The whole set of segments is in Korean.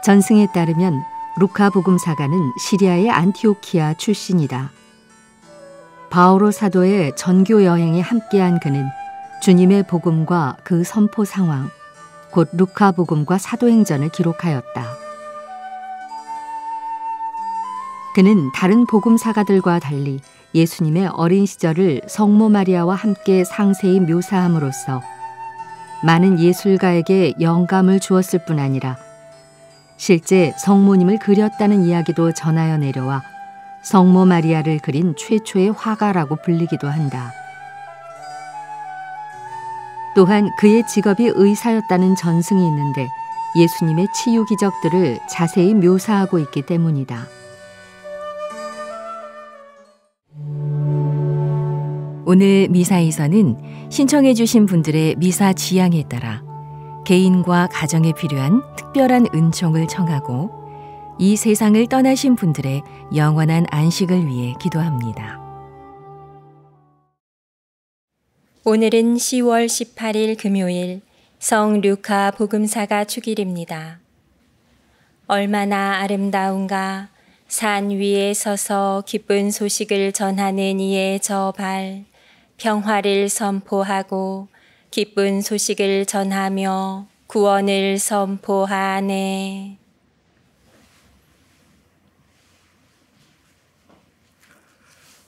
전승에 따르면 루카 복음사가는 시리아의 안티오키아 출신이다. 바오로 사도의 전교 여행에 함께한 그는 주님의 복음과 그 선포 상황, 곧 루카 복음과 사도행전을 기록하였다. 그는 다른 복음사가들과 달리 예수님의 어린 시절을 성모 마리아와 함께 상세히 묘사함으로써 많은 예술가에게 영감을 주었을 뿐 아니라 실제 성모님을 그렸다는 이야기도 전하여 내려와 성모 마리아를 그린 최초의 화가라고 불리기도 한다. 또한 그의 직업이 의사였다는 전승이 있는데 예수님의 치유 기적들을 자세히 묘사하고 있기 때문이다. 오늘 미사에서는 신청해 주신 분들의 미사 지향에 따라 개인과 가정에 필요한 특별한 은총을 청하고 이 세상을 떠나신 분들의 영원한 안식을 위해 기도합니다. 오늘은 10월 18일 금요일 성 루카 복음사가 축일입니다. 얼마나 아름다운가 산 위에 서서 기쁜 소식을 전하는 이의 저 발, 평화를 선포하고 기쁜 소식을 전하며 구원을 선포하네.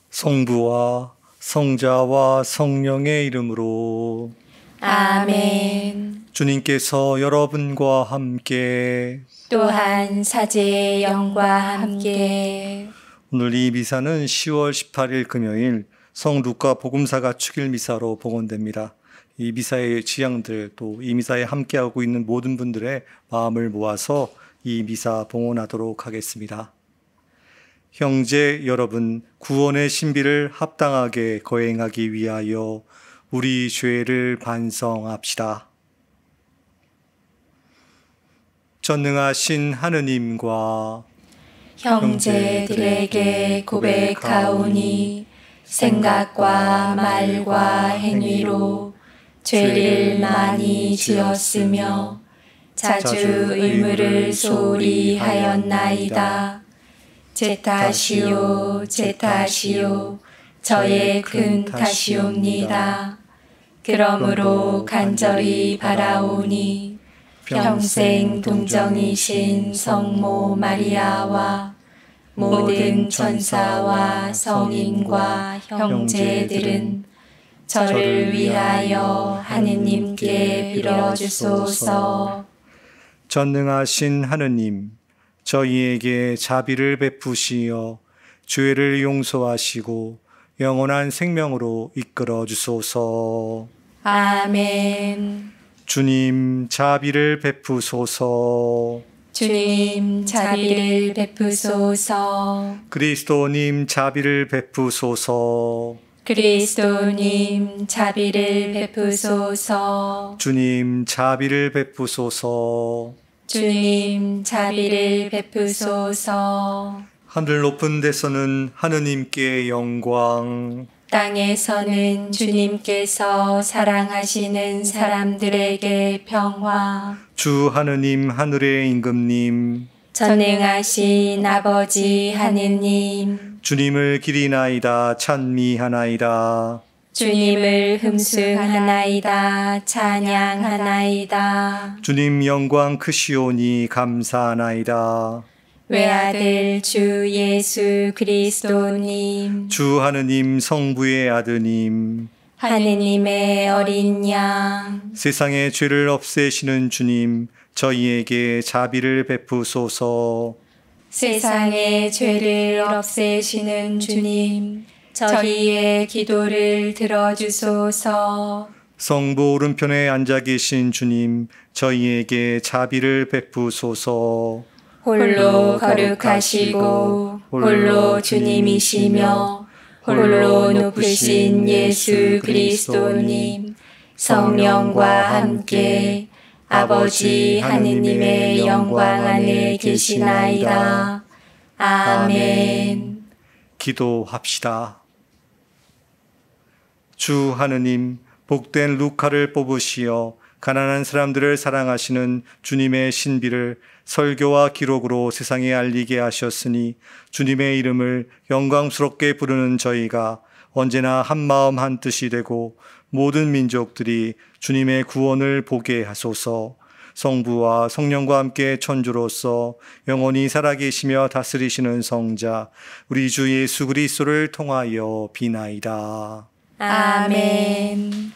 성부와 성자와 성령의 이름으로 아멘. 주님께서 여러분과 함께 또한 사제의 영과 함께 오늘 이 미사는 10월 18일 금요일 성 루카 복음사가 축일 미사로 봉헌됩니다. 이 미사의 지향들 또 이 미사에 함께하고 있는 모든 분들의 마음을 모아서 이 미사 봉헌하도록 하겠습니다. 형제 여러분, 구원의 신비를 합당하게 거행하기 위하여 우리 죄를 반성합시다. 전능하신 하느님과 형제들에게 고백하오니 생각과 말과 행위로 죄를 많이 지었으며 자주 의무를 소홀히 하였나이다. 제 탓이요, 제 탓이요, 저의 큰 탓이옵니다. 그러므로 간절히 바라오니 평생 동정이신 성모 마리아와 모든 천사와 성인과 형제들은 저를 위하여 하느님께 빌어주소서. 전능하신 하느님, 저희에게 자비를 베푸시어 죄를 용서하시고 영원한 생명으로 이끌어 주소서. 아멘. 주님, 자비를 베푸소서. 주님, 자비를 베푸소서. 그리스도님, 자비를 베푸소서. 그리스도님, 자비를 베푸소서. 주님, 자비를 베푸소서. 주님, 자비를 베푸소서. 하늘 높은 데서는 하느님께 영광, 땅에서는 주님께서 사랑하시는 사람들에게 평화. 주 하느님, 하늘의 임금님, 전능하신 아버지 하느님, 주님을 기리나이다 찬미하나이다. 주님을 흠숭하나이다 찬양하나이다. 주님 영광 크시오니 감사하나이다. 외아들 주 예수 그리스도님, 주 하느님 성부의 아드님, 하느님의 어린 양, 세상의 죄를 없애시는 주님, 저희에게 자비를 베푸소서. 세상의 죄를 없애시는 주님, 저희의 기도를 들어주소서. 성부 오른편에 앉아 계신 주님, 저희에게 자비를 베푸소서. 홀로 거룩하시고 홀로 주님이시며 홀로 높으신 예수 그리스도님, 성령과 함께 아버지 하느님의 영광 안에 계시나이다. 아멘. 기도합시다. 주 하느님, 복된 루카를 뽑으시어 가난한 사람들을 사랑하시는 주님의 신비를 설교와 기록으로 세상에 알리게 하셨으니 주님의 이름을 영광스럽게 부르는 저희가 언제나 한마음 한뜻이 되고 모든 민족들이 주님의 구원을 보게 하소서. 성부와 성령과 함께 천주로서 영원히 살아계시며 다스리시는 성자 우리 주 예수 그리스도를 통하여 비나이다. 아멘.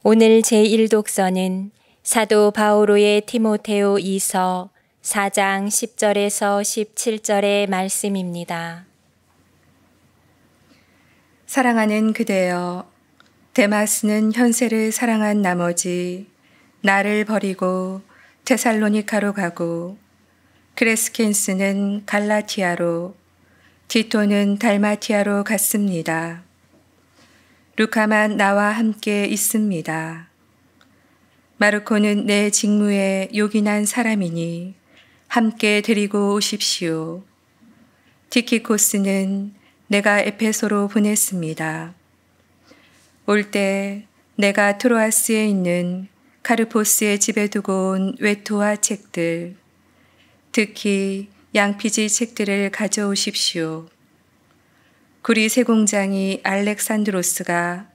오늘 제1독서는 사도 바오로의 디모데오 2서 4장 10절에서 17절의 말씀입니다. 사랑하는 그대여, 데마스는 현세를 사랑한 나머지 나를 버리고 테살로니카로 가고, 크레스켄스는 갈라티아로, 티토는 달마티아로 갔습니다. 루카만 나와 함께 있습니다. 마르코는 내 직무에 요긴한 사람이니 함께 데리고 오십시오. 티키코스는 내가 에페소로 보냈습니다. 올 때 내가 트로아스에 있는 카르포스의 집에 두고 온 외토와 책들, 특히 양피지 책들을 가져오십시오. 구리 세공장이 알렉산드로스가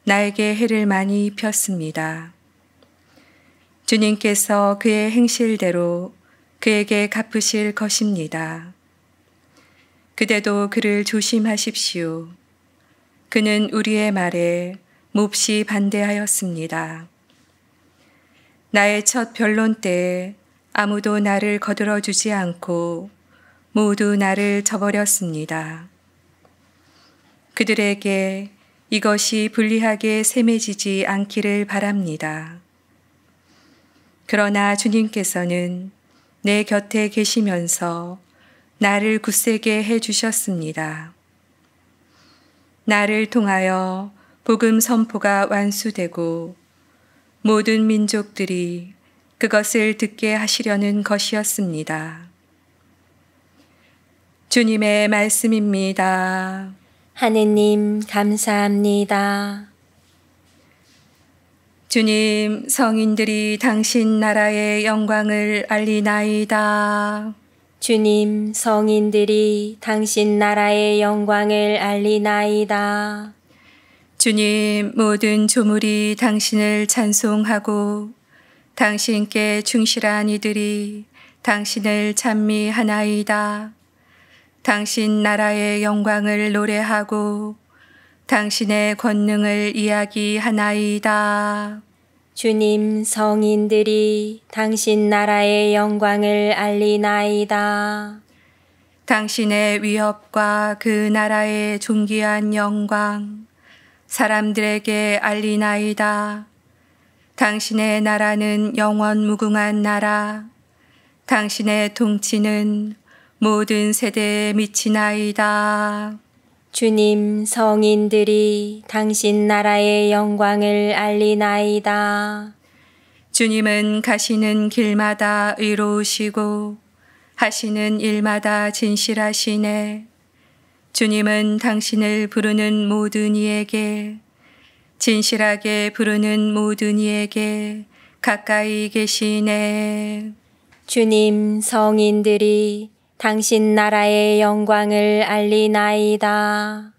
나에게 해를 많이 입혔습니다. 주님께서 그의 행실대로 그에게 갚으실 것입니다. 그대도 그를 조심하십시오. 그는 우리의 말에 몹시 반대하였습니다. 나의 첫 변론 때에 아무도 나를 거들어주지 않고 모두 나를 저버렸습니다. 그들에게 이것이 불리하게 셈해지지 않기를 바랍니다. 그러나 주님께서는 내 곁에 계시면서 나를 굳세게 해주셨습니다. 나를 통하여 복음 선포가 완수되고 모든 민족들이 그것을 듣게 하시려는 것이었습니다. 주님의 말씀입니다. 하느님 감사합니다. 주님, 성인들이 당신 나라의 영광을 알리나이다. 주님, 성인들이 당신 나라의 영광을 알리나이다. 주님, 모든 조물이 당신을 찬송하고 당신께 충실한 이들이 당신을 찬미하나이다. 당신 나라의 영광을 노래하고 당신의 권능을 이야기하나이다. 주님, 성인들이 당신 나라의 영광을 알리나이다. 당신의 위협과 그 나라의 존귀한 영광 사람들에게 알리나이다. 당신의 나라는 영원 무궁한 나라, 당신의 통치는 모든 세대에 미치나이다. 주님, 성인들이 당신 나라의 영광을 알리나이다. 주님은 가시는 길마다 의로우시고 하시는 일마다 진실하시네. 주님은 당신을 부르는 모든 이에게, 진실하게 부르는 모든 이에게 가까이 계시네. 주님, 성인들이 당신 나라의 영광을 알리나이다.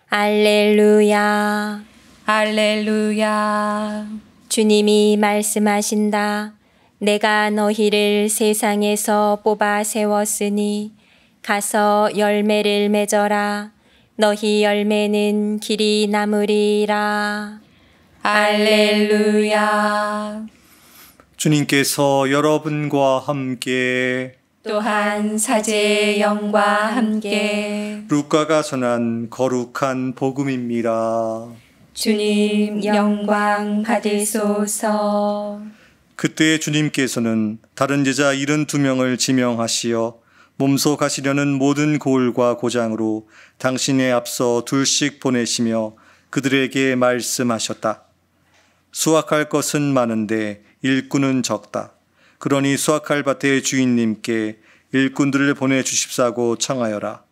알렐루야. 알렐루야. 주님이 말씀하신다. 내가 너희를 세상에서 뽑아 세웠으니 가서 열매를 맺어라. 너희 열매는 길이 남으리라. 알렐루야. 주님께서 여러분과 함께 또한 사제의 영과 함께 루카가 전한 거룩한 복음입니다. 주님 영광 받으소서. 그때 주님께서는 다른 제자 72명을 지명하시어 몸소 가시려는 모든 고을과 고장으로 당신의 앞서 둘씩 보내시며 그들에게 말씀하셨다. 수확할 것은 많은데 일꾼은 적다. 그러니 수확할 밭의 주인님께 일꾼들을 보내주십사고 청하여라.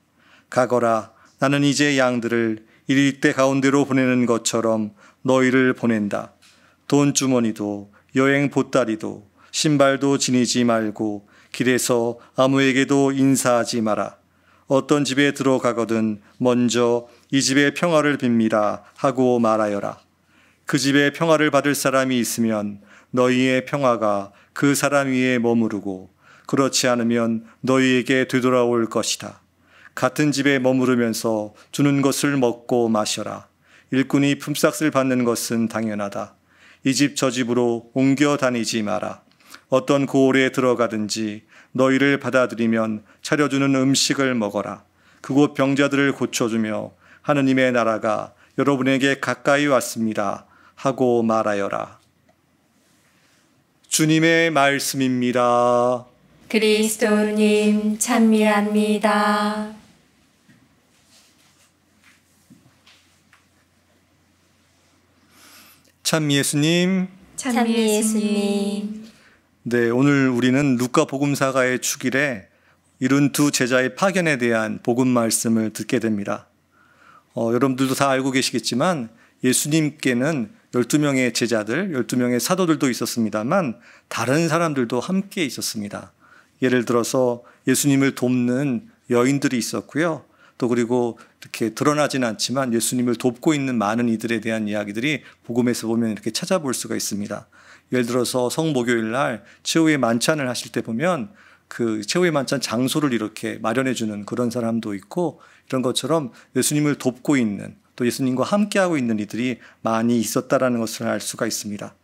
가거라. 나는 이제 양들을 이리때 가운데로 보내는 것처럼 너희를 보낸다. 돈주머니도 여행 보따리도 신발도 지니지 말고 길에서 아무에게도 인사하지 마라. 어떤 집에 들어가거든 먼저 이 집의 평화를 빕니다 하고 말하여라. 그 집에 평화를 받을 사람이 있으면 너희의 평화가 그 사람 위에 머무르고 그렇지 않으면 너희에게 되돌아올 것이다. 같은 집에 머무르면서 주는 것을 먹고 마셔라. 일꾼이 품삯을 받는 것은 당연하다. 이 집 저 집으로 옮겨 다니지 마라. 어떤 고을에 들어가든지 너희를 받아들이면 차려주는 음식을 먹어라. 그곳 병자들을 고쳐주며 하느님의 나라가 여러분에게 가까이 왔습니다 하고 말하여라. 주님의 말씀입니다. 그리스도님 찬미합니다. 참 예수님. 참 예수님. 네, 오늘 우리는 루카 복음사가의 축일에 72 제자의 파견에 대한 복음 말씀을 듣게 됩니다. 여러분들도 다 알고 계시겠지만 예수님께는 12명의 제자들, 12명의 사도들도 있었습니다만 다른 사람들도 함께 있었습니다. 예를 들어서 예수님을 돕는 여인들이 있었고요. 또 그리고 이렇게 드러나진 않지만 예수님을 돕고 있는 많은 이들에 대한 이야기들이 복음에서 보면 이렇게 찾아볼 수가 있습니다. 예를 들어서 성목요일 날 최후의 만찬을 하실 때 보면 그 최후의 만찬 장소를 이렇게 마련해 주는 그런 사람도 있고, 이런 것처럼 예수님을 돕고 있는, 또 예수님과 함께하고 있는 이들이 많이 있었다라는 것을 알 수가 있습니다.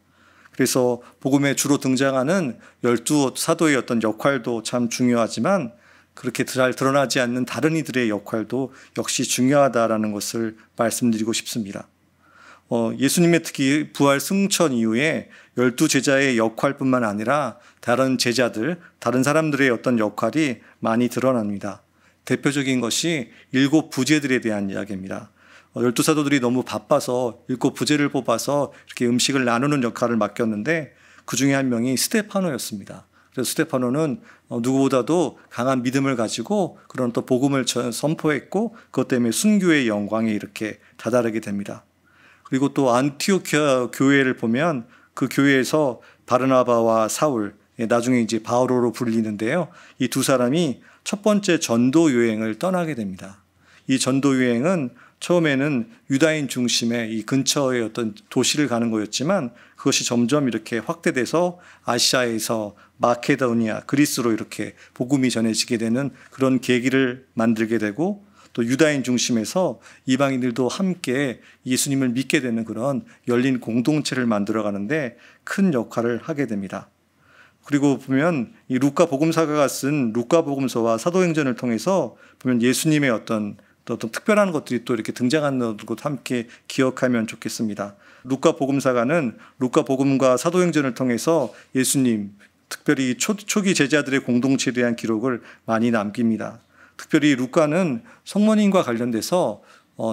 그래서 복음에 주로 등장하는 12 사도의 어떤 역할도 참 중요하지만 그렇게 잘 드러나지 않는 다른 이들의 역할도 역시 중요하다라는 것을 말씀드리고 싶습니다. 예수님의 특히 부활 승천 이후에 12 제자의 역할뿐만 아니라 다른 제자들, 다른 사람들의 어떤 역할이 많이 드러납니다. 대표적인 것이 7 부제들에 대한 이야기입니다. 12 사도들이 너무 바빠서 7 부제를 뽑아서 이렇게 음식을 나누는 역할을 맡겼는데 그 중에 한 명이 스데파노였습니다. 그래서 스데파노는 누구보다도 강한 믿음을 가지고 그런 또 복음을 선포했고 그것 때문에 순교의 영광에 이렇게 다다르게 됩니다. 그리고 또 안티오키아 교회를 보면 그 교회에서 바르나바와 사울, 나중에 이제 바오로로 불리는데요. 이 두 사람이 첫 번째 전도 여행을 떠나게 됩니다. 이 전도 여행은 처음에는 유다인 중심의 이 근처의 어떤 도시를 가는 거였지만 그것이 점점 이렇게 확대돼서 아시아에서 마케도니아, 그리스로 이렇게 복음이 전해지게 되는 그런 계기를 만들게 되고, 또 유다인 중심에서 이방인들도 함께 예수님을 믿게 되는 그런 열린 공동체를 만들어가는데 큰 역할을 하게 됩니다. 그리고 보면 이 루카 복음사가가 쓴 루카 복음서와 사도행전을 통해서 보면 예수님의 어떤 특별한 것들이 또 이렇게 등장하는 것도 함께 기억하면 좋겠습니다. 루카 복음사가는 루카 복음과 사도행전을 통해서 예수님, 특별히 초기 제자들의 공동체에 대한 기록을 많이 남깁니다. 특별히 루카는 성모님과 관련돼서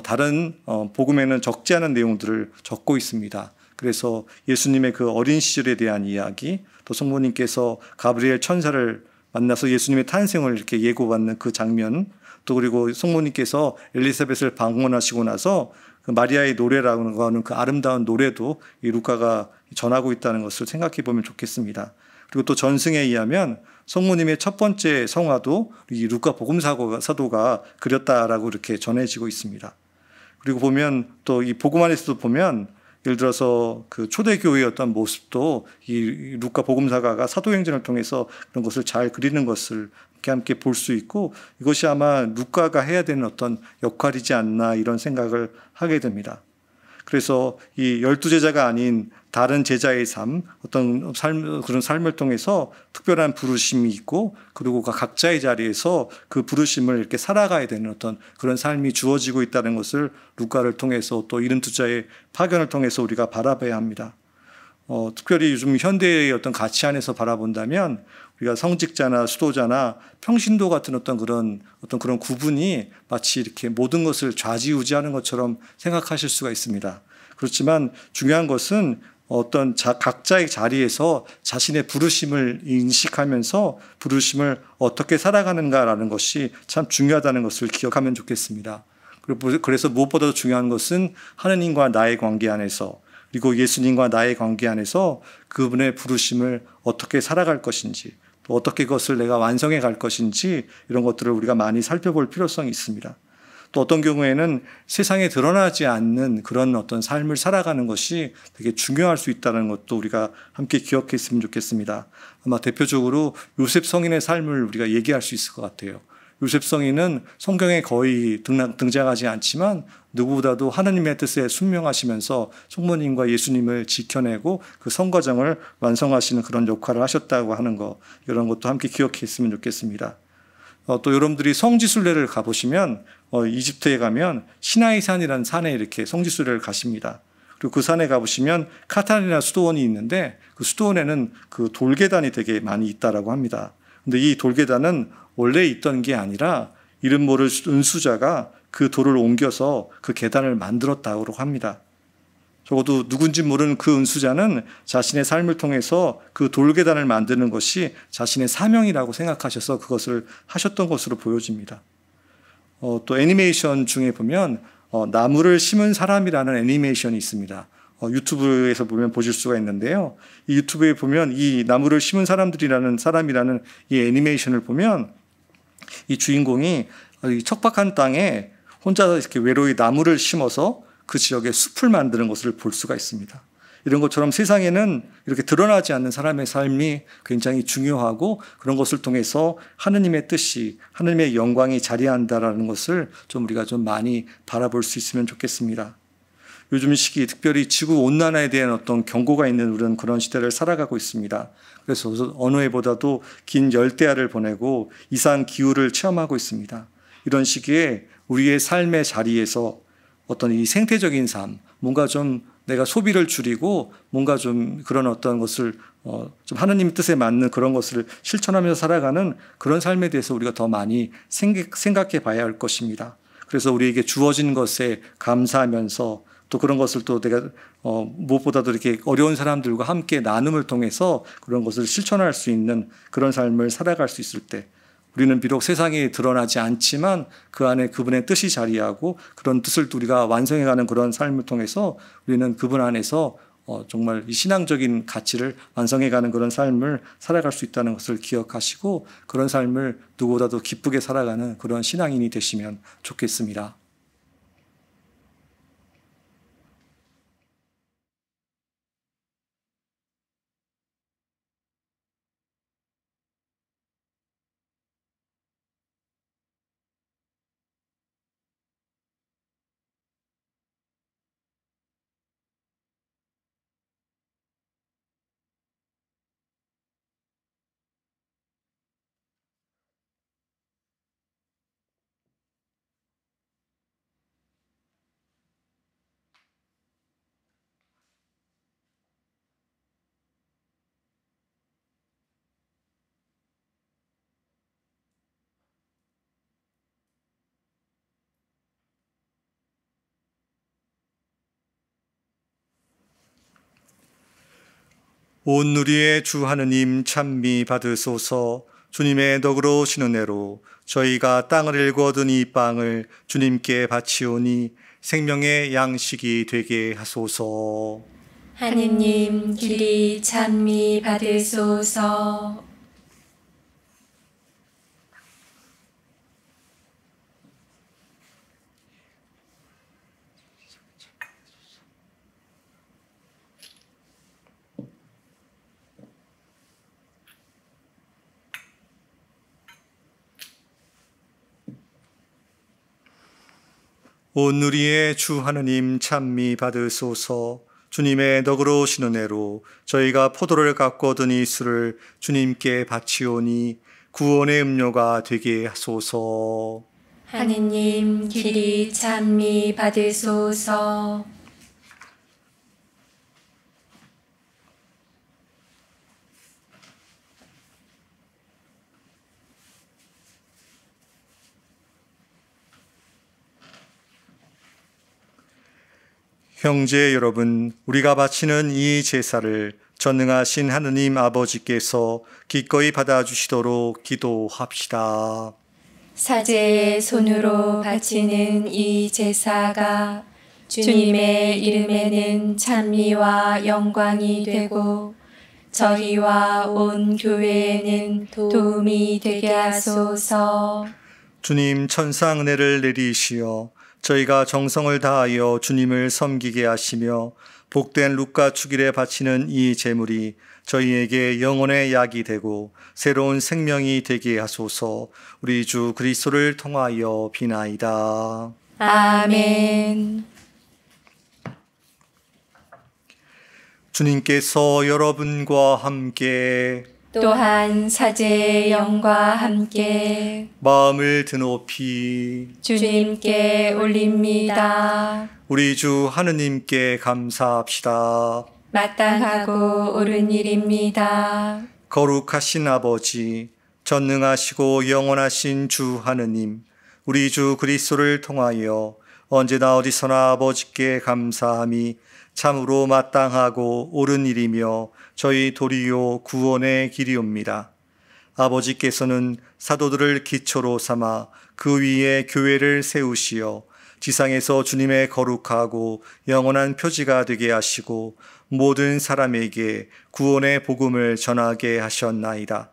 다른 복음에는 적지 않은 내용들을 적고 있습니다. 그래서 예수님의 그 어린 시절에 대한 이야기, 또 성모님께서 가브리엘 천사를 만나서 예수님의 탄생을 이렇게 예고받는 그 장면, 또 그리고 성모님께서 엘리사벳을 방문하시고 나서 그 마리아의 노래라고 하는 그 아름다운 노래도 이 루카가 전하고 있다는 것을 생각해 보면 좋겠습니다. 그리고 또 전승에 의하면 성모님의 첫 번째 성화도 이 루카 복음사도가 그렸다라고 이렇게 전해지고 있습니다. 그리고 보면 또 이 복음 안에서도 보면 예를 들어서 그 초대교회의 어떤 모습도 이 루카 복음사가가 사도행전을 통해서 그런 것을 잘 그리는 것을 함께 볼 수 있고, 이것이 아마 루카가 해야 되는 어떤 역할이지 않나 이런 생각을 하게 됩니다. 그래서 이 12 제자가 아닌 다른 제자의 삶, 어떤 그런 삶을 통해서 특별한 부르심이 있고, 그리고 각자의 자리에서 그 부르심을 이렇게 살아가야 되는 어떤 그런 삶이 주어지고 있다는 것을 루카를 통해서 또 72자의 파견을 통해서 우리가 바라봐야 합니다. 특별히 요즘 현대의 어떤 가치 안에서 바라본다면 우리가 성직자나 수도자나 평신도 같은 어떤 그런 구분이 마치 이렇게 모든 것을 좌지우지하는 것처럼 생각하실 수가 있습니다. 그렇지만 중요한 것은 어떤 각자의 자리에서 자신의 부르심을 인식하면서 부르심을 어떻게 살아가는가라는 것이 참 중요하다는 것을 기억하면 좋겠습니다. 그래서 무엇보다도 중요한 것은 하느님과 나의 관계 안에서, 그리고 예수님과 나의 관계 안에서 그분의 부르심을 어떻게 살아갈 것인지, 또 어떻게 그것을 내가 완성해 갈 것인지, 이런 것들을 우리가 많이 살펴볼 필요성이 있습니다. 또 어떤 경우에는 세상에 드러나지 않는 그런 어떤 삶을 살아가는 것이 되게 중요할 수 있다는 것도 우리가 함께 기억했으면 좋겠습니다. 아마 대표적으로 요셉 성인의 삶을 우리가 얘기할 수 있을 것 같아요. 요셉 성인은 성경에 거의 등장하지 않지만 누구보다도 하나님의 뜻에 순명하시면서 성모님과 예수님을 지켜내고 그 성과정을 완성하시는 그런 역할을 하셨다고 하는 것, 이런 것도 함께 기억했으면 좋겠습니다. 또 여러분들이 성지순례를 가보시면 이집트에 가면 시나이산이라는 산에 이렇게 성지순례를 가십니다. 그리고 그 산에 가보시면 카타리나 수도원이 있는데 그 수도원에는 그 돌계단이 되게 많이 있다라고 합니다. 근데 이 돌계단은 원래 있던 게 아니라 이름 모를 은수자가 그 돌을 옮겨서 그 계단을 만들었다고 합니다. 적어도 누군지 모르는 그 은수자는 자신의 삶을 통해서 그 돌계단을 만드는 것이 자신의 사명이라고 생각하셔서 그것을 하셨던 것으로 보여집니다. 또 애니메이션 중에 보면 나무를 심은 사람이라는 애니메이션이 있습니다. 유튜브에서 보면 보실 수가 있는데요. 이 유튜브에 보면 이 나무를 심은 사람이라는 이 애니메이션을 보면 이 주인공이 이 척박한 땅에 혼자 이렇게 외로이 나무를 심어서 그 지역에 숲을 만드는 것을 볼 수가 있습니다. 이런 것처럼 세상에는 이렇게 드러나지 않는 사람의 삶이 굉장히 중요하고 그런 것을 통해서 하느님의 뜻이, 하느님의 영광이 자리한다라는 것을 좀 우리가 좀 많이 바라볼 수 있으면 좋겠습니다. 요즘 시기 특별히 지구 온난화에 대한 어떤 경고가 있는 우리는 그런 시대를 살아가고 있습니다. 그래서 어느 해보다도 긴 열대야를 보내고 이상 기후를 체험하고 있습니다. 이런 시기에 우리의 삶의 자리에서 어떤 이 생태적인 삶, 뭔가 좀 내가 소비를 줄이고 뭔가 좀 그런 어떤 것을 좀 하나님 뜻에 맞는 그런 것을 실천하면서 살아가는 그런 삶에 대해서 우리가 더 많이 생각해 봐야 할 것입니다. 그래서 우리에게 주어진 것에 감사하면서 또 그런 것을 또 내가 무엇보다도 이렇게 어려운 사람들과 함께 나눔을 통해서 그런 것을 실천할 수 있는 그런 삶을 살아갈 수 있을 때 우리는 비록 세상에 드러나지 않지만 그 안에 그분의 뜻이 자리하고 그런 뜻을 우리가 완성해가는 그런 삶을 통해서 우리는 그분 안에서 정말 이 신앙적인 가치를 완성해가는 그런 삶을 살아갈 수 있다는 것을 기억하시고 그런 삶을 누구보다도 기쁘게 살아가는 그런 신앙인이 되시면 좋겠습니다. 온 누리의 주 하느님 찬미 받으소서. 주님의 너그러우신 은혜로 저희가 땅을 일구 얻은 이 빵을 주님께 바치오니 생명의 양식이 되게 하소서. 하느님 길이 찬미 받으소서. 온 누리의 주 하느님 찬미 받으소서. 주님의 너그러우신 은혜로 저희가 포도를 갖고 얻은 이 술을 주님께 바치오니 구원의 음료가 되게 하소서. 하느님 길이 찬미 받으소서. 형제 여러분, 우리가 바치는 이 제사를 전능하신 하느님 아버지께서 기꺼이 받아주시도록 기도합시다. 사제의 손으로 바치는 이 제사가 주님의 이름에는 찬미와 영광이 되고 저희와 온 교회에는 도움이 되게 하소서. 주님 천사 은혜를 내리시어 저희가 정성을 다하여 주님을 섬기게 하시며 복된 루카 축일에 바치는 이 제물이 저희에게 영혼의 약이 되고 새로운 생명이 되게 하소서. 우리 주 그리스도를 통하여 비나이다. 아멘. 주님께서 여러분과 함께 또한 사제의 영과 함께 마음을 드높이 주님께 올립니다. 우리 주 하느님께 감사합시다. 마땅하고 옳은 일입니다. 거룩하신 아버지, 전능하시고 영원하신 주 하느님, 우리 주 그리스도를 통하여 언제나 어디서나 아버지께 감사함이 참으로 마땅하고 옳은 일이며 저희 도리요 구원의 길이옵니다. 아버지께서는 사도들을 기초로 삼아 그 위에 교회를 세우시어 지상에서 주님의 거룩하고 영원한 표지가 되게 하시고 모든 사람에게 구원의 복음을 전하게 하셨나이다.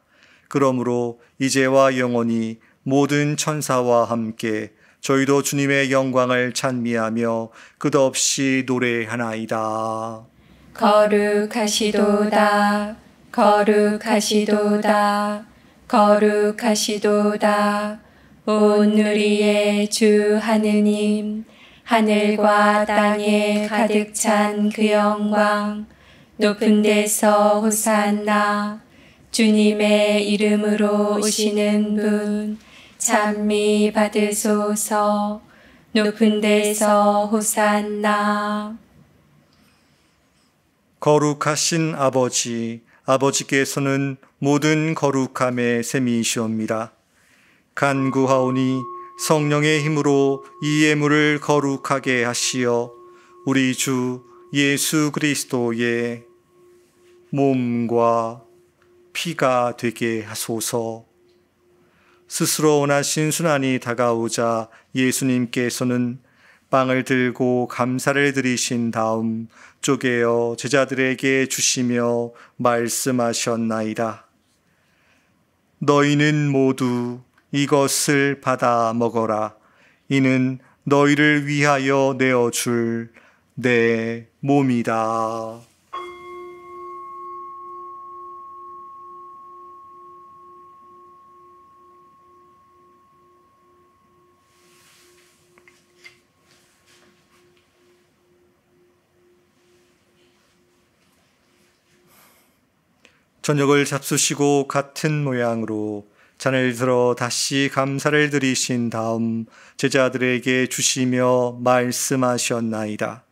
그러므로 이제와 영원히 모든 천사와 함께 저희도 주님의 영광을 찬미하며 끝없이 노래하나이다. 거룩하시도다, 거룩하시도다, 거룩하시도다. 온 누리의 주 하느님, 하늘과 땅에 가득 찬 그 영광, 높은 데서 호산나. 주님의 이름으로 오시는 분 찬미 받으소서. 높은 데서 호산나. 거룩하신 아버지, 아버지께서는 모든 거룩함의 셈이시옵니다. 간구하오니 성령의 힘으로 이 예물을 거룩하게 하시어 우리 주 예수 그리스도의 몸과 피가 되게 하소서. 스스로 원하신 순환이 다가오자 예수님께서는 빵을 들고 감사를 드리신 다음 쪼개어 제자들에게 주시며 말씀하셨나이다. 너희는 모두 이것을 받아 먹어라. 이는 너희를 위하여 내어줄 내 몸이다. 저녁을 잡수시고 같은 모양으로 잔을 들어 다시 감사를 드리신 다음 제자들에게 주시며 말씀하셨나이다.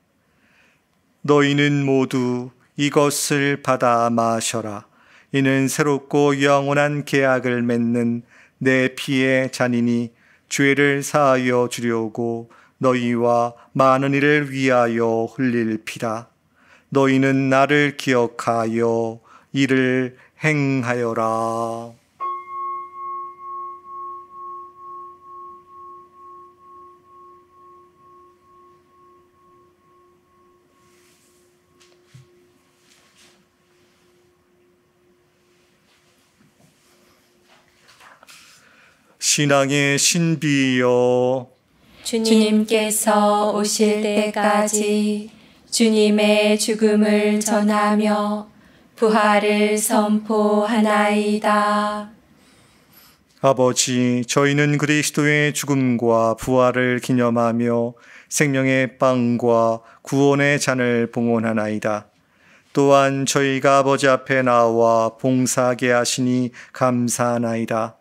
너희는 모두 이것을 받아 마셔라. 이는 새롭고 영원한 계약을 맺는 내 피의 잔이니 죄를 사하여 주려고 너희와 많은 이를 위하여 흘릴 피다. 너희는 나를 기억하여 이를 행하여라. 신앙의 신비여, 주님께서 오실 때까지 주님의 죽음을 전하며 부활을 선포하나이다. 아버지, 저희는 그리스도의 죽음과 부활을 기념하며 생명의 빵과 구원의 잔을 봉헌하나이다. 또한 저희가 아버지 앞에 나와 봉사하게 하시니 감사하나이다.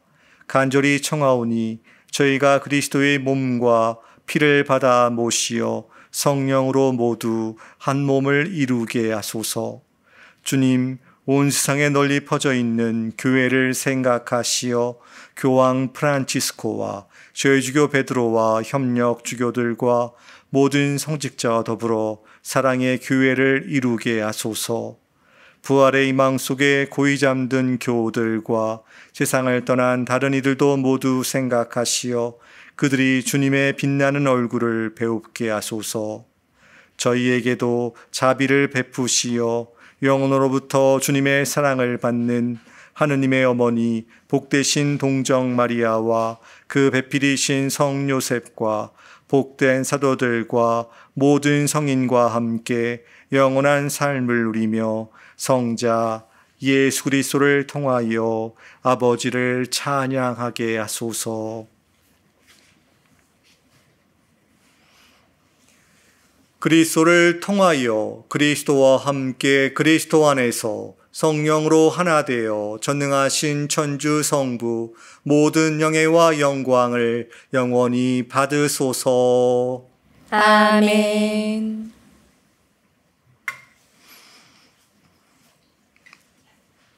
간절히 청하오니 저희가 그리스도의 몸과 피를 받아 모시어 성령으로 모두 한 몸을 이루게 하소서. 주님, 온 세상에 널리 퍼져 있는 교회를 생각하시어 교황 프란치스코와 저희 주교 베드로와 협력 주교들과 모든 성직자와 더불어 사랑의 교회를 이루게 하소서. 부활의 희망 속에 고이 잠든 교우들과 세상을 떠난 다른 이들도 모두 생각하시어 그들이 주님의 빛나는 얼굴을 배웁게 하소서. 저희에게도 자비를 베푸시어 영원으로부터 주님의 사랑을 받는 하느님의 어머니 복되신 동정 마리아와 그 배필이신 성 요셉과 복된 사도들과 모든 성인과 함께 영원한 삶을 누리며 성자 예수 그리스도를 통하여 아버지를 찬양하게 하소서. 그리스도를 통하여 그리스도와 함께 그리스도 안에서 성령으로 하나 되어 전능하신 천주 성부 모든 영예와 영광을 영원히 받으소서. 아멘.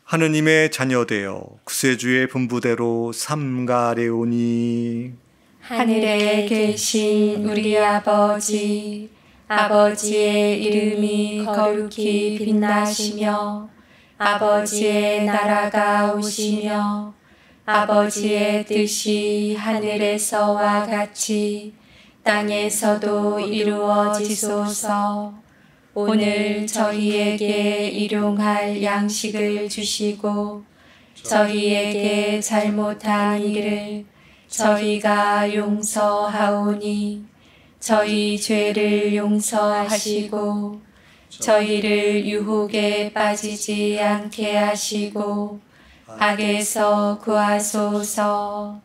하느님의 자녀되어 구세주의 분부대로 삼가래오니. 하늘에 계신 우리 아버지, 아버지의 이름이 거룩히 빛나시며 아버지의 나라가 오시며 아버지의 뜻이 하늘에서와 같이 땅에서도 이루어지소서. 오늘 저희에게 일용할 양식을 주시고 저희에게 잘못한 일을 저희가 용서하오니 저희 죄를 용서하시고 저희를 유혹에 빠지지 않게 하시고 악에서 구하소서.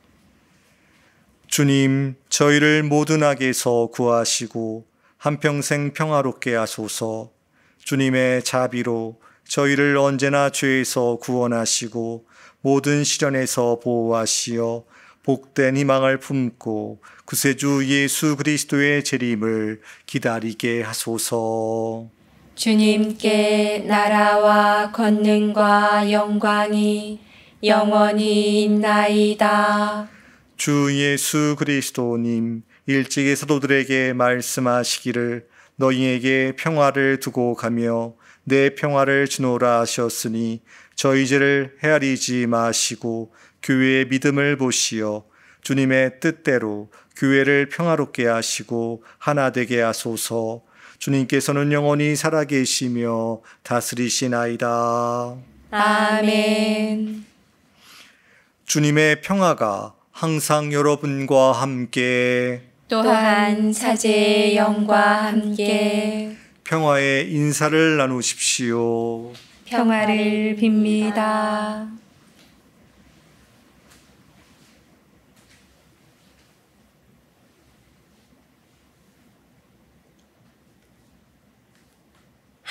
주님, 저희를 모든 악에서 구하시고 한평생 평화롭게 하소서. 주님의 자비로 저희를 언제나 죄에서 구원하시고 모든 시련에서 보호하시어 복된 희망을 품고 구세주 예수 그리스도의 재림을 기다리게 하소서. 주님께 나라와 권능과 영광이 영원히 있나이다. 주 예수 그리스도님, 일찍이 사도들에게 말씀하시기를 너희에게 평화를 두고 가며 내 평화를 주노라 하셨으니 저희 죄를 헤아리지 마시고 교회의 믿음을 보시어 주님의 뜻대로 교회를 평화롭게 하시고 하나 되게 하소서. 주님께서는 영원히 살아계시며 다스리시나이다. 아멘. 주님의 평화가 항상 여러분과 함께 또한 사제의 영과 함께 평화의 인사를 나누십시오. 평화를 빕니다.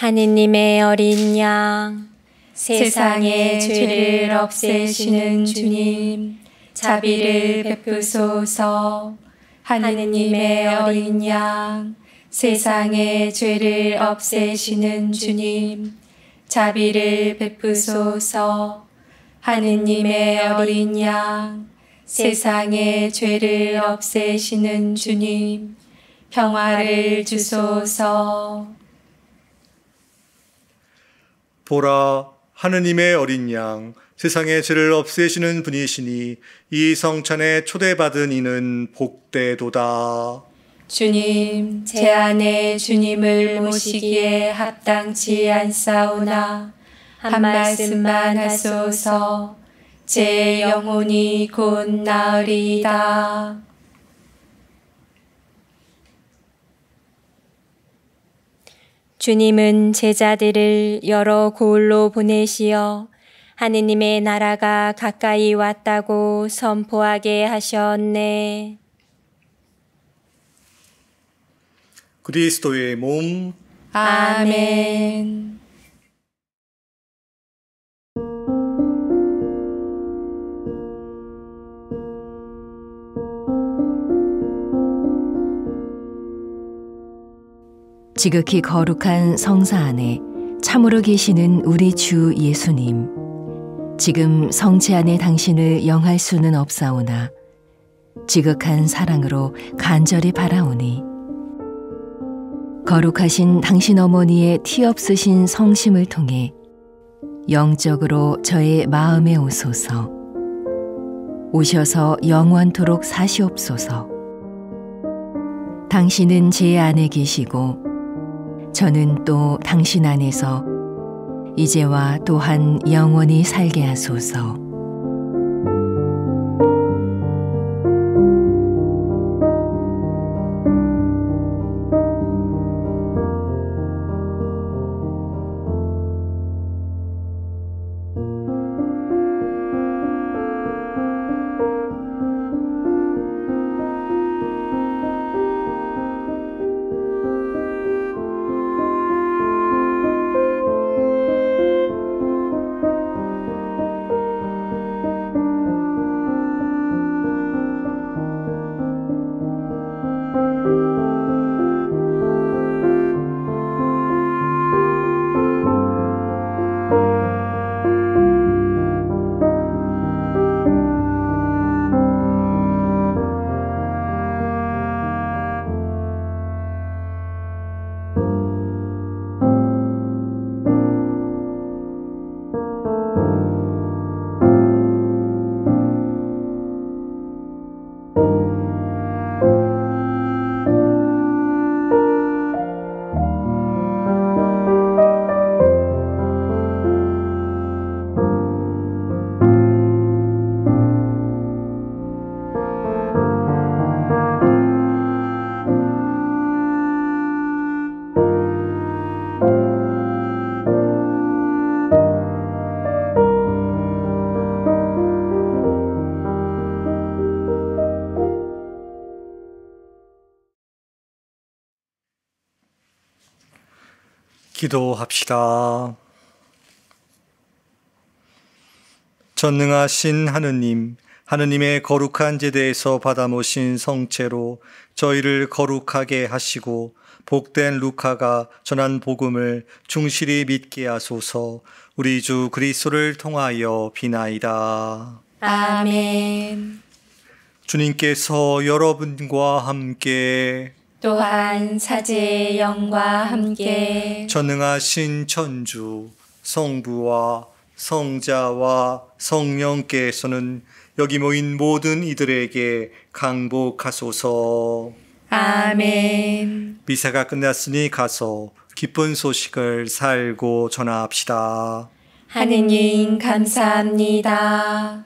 하느님의 어린 양, 세상의 죄를 없애시는 주님, 자비를 베푸소서. 하느님의 어린 양, 세상의 죄를 없애시는 주님, 자비를 베푸소서. 하느님의 어린 양, 세상의 죄를 없애시는 주님, 평화를 주소서. 보라, 하느님의 어린 양, 세상의 죄를 없애시는 분이시니 이 성찬에 초대받은 이는 복되도다. 주님, 제 안에 주님을 모시기에 합당치 않사오나 한 말씀만 하소서. 제 영혼이 곧 나으리이다. 주님은 제자들을 여러 고을로 보내시어 하느님의 나라가 가까이 왔다고 선포하게 하셨네. 그리스도의 몸. 아멘. 지극히 거룩한 성사 안에 참으로 계시는 우리 주 예수님, 지금 성체 안에 당신을 영할 수는 없사오나 지극한 사랑으로 간절히 바라오니 거룩하신 당신 어머니의 티 없으신 성심을 통해 영적으로 저의 마음에 오소서. 오셔서 영원토록 사시옵소서. 당신은 제 안에 계시고 저는 또 당신 안에서 이제와 또한 영원히 살게 하소서. 기도합시다. 전능하신 하느님, 하느님의 거룩한 제대에서 받아 모신 성체로 저희를 거룩하게 하시고 복된 루카가 전한 복음을 충실히 믿게 하소서. 우리 주 그리스도를 통하여 비나이다. 아멘. 주님께서 여러분과 함께 또한 사제의 영과 함께 전능하신 천주 성부와 성자와 성령께서는 여기 모인 모든 이들에게 강복하소서. 아멘. 미사가 끝났으니 가서 기쁜 소식을 살고 전합시다. 하느님 감사합니다.